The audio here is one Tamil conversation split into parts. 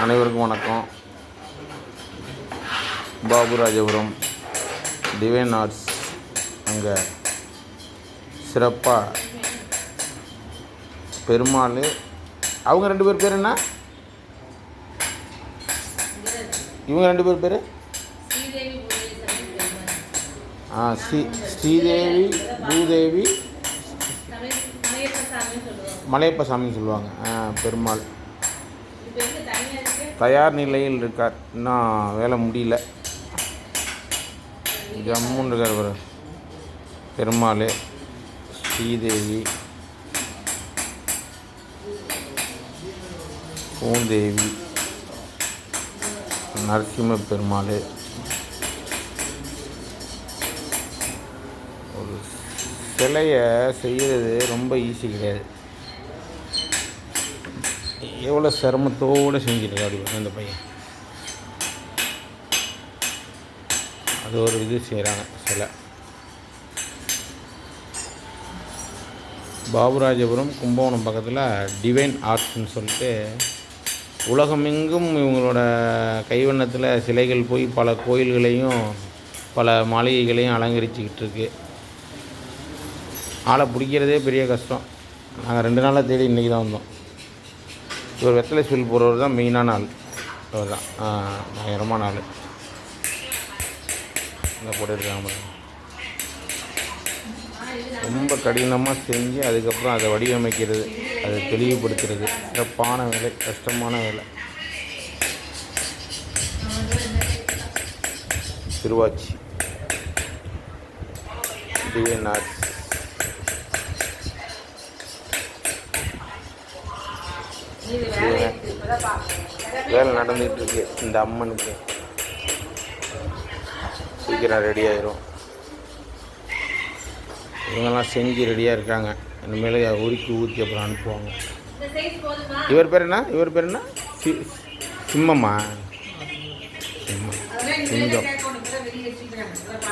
அனைவருக்கும் வணக்கம். பாபுராஜபுரம் டிவைன் ஆர்ட்ஸ் அங்கே சிறப்பாக பெருமாள் அவங்க 2 பேர் பேர் என்ன? இவங்க 2 பேர் பேர் ஸ்ரீதேவி பூதேவி மலையப்ப சாமின்னு சொல்லுவாங்க. பெருமாள் தயார் நிலையில் இருக்கார், இன்னும் வேலை முடியல. ஜம்முன்னு இருக்கார் பெருமாள், ஸ்ரீதேவி, பூந்தேவி, நரசிம்ம பெருமாள். ஒரு சிலையை செய்கிறது ரொம்ப ஈஸி கிடையாது. எவ்வளோ சிரமத்தோடு செஞ்சிருக்காரு அந்த பையன். அது ஒரு இது செய்கிறாங்க சிலை. பாபுராஜபுரம் கும்பகோணம் பக்கத்தில் டிவைன் ஆர்ட்ஸ்ன்னு சொல்லிட்டு உலகமெங்கும் இவங்களோட கைவண்ணத்தில் சிலைகள் போய் பல கோயில்களையும் பல மாளிகைகளையும் அலங்கரிச்சுக்கிட்டு இருக்கு. ஆளை பிடிக்கிறதே பெரிய கஷ்டம். நாங்கள் 2 நாளாக தேடி இன்றைக்கி தான் வந்தோம். இவர் வெத்தலை ஸ்வீல் போகிறவர் தான் மெயினான ஆள். அவர் தான் பயங்கரமான ஆள். இந்த போட்டுருக்காங்க. ரொம்ப கடினமாக செஞ்சு அதுக்கப்புறம் அதை வடிவமைக்கிறது, அதை தெளிவுபடுத்துறது சிறப்பான வேலை, கஷ்டமான வேலை. Thiruvachi divine arts. வேலை நடந்துகிட்டு இருக்கு. இந்த அம்மனுக்கு சீக்கிரம் ரெடி ஆயிரும். இவங்கெல்லாம் செஞ்சு ரெடியாக இருக்காங்க. இனிமேல் உருக்கி ஊற்றி அப்புறம் அனுப்புவாங்க. இவர் பேர் என்ன? சிம்மம்மா. சிங்கம்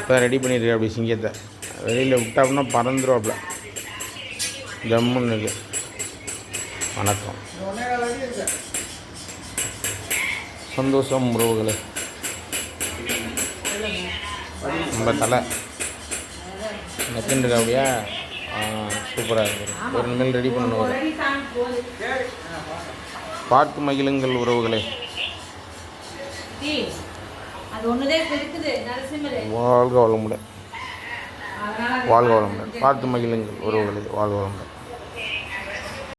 இப்போ ரெடி பண்ணிடுறேன். அப்படி சிங்கத்தை வெளியில் விட்டாப்புனா பறந்துருவாப்புல. ஜம்முன்னு இருக்கு. வணக்கம், சந்தோஷம் உறவுகளே. நம்ம தலை நெக்கண்டு அப்படியா சூப்பராக இருக்குது. ஒரு நிமிடம் ரெடி பண்ணுவோம். பார்த்து மகிழுங்கள் உறவுகளே. வாழ்க வளமுடன். பார்த்து மகிழுங்கள் உறவுகளே. வாழ்க வளமுடன்.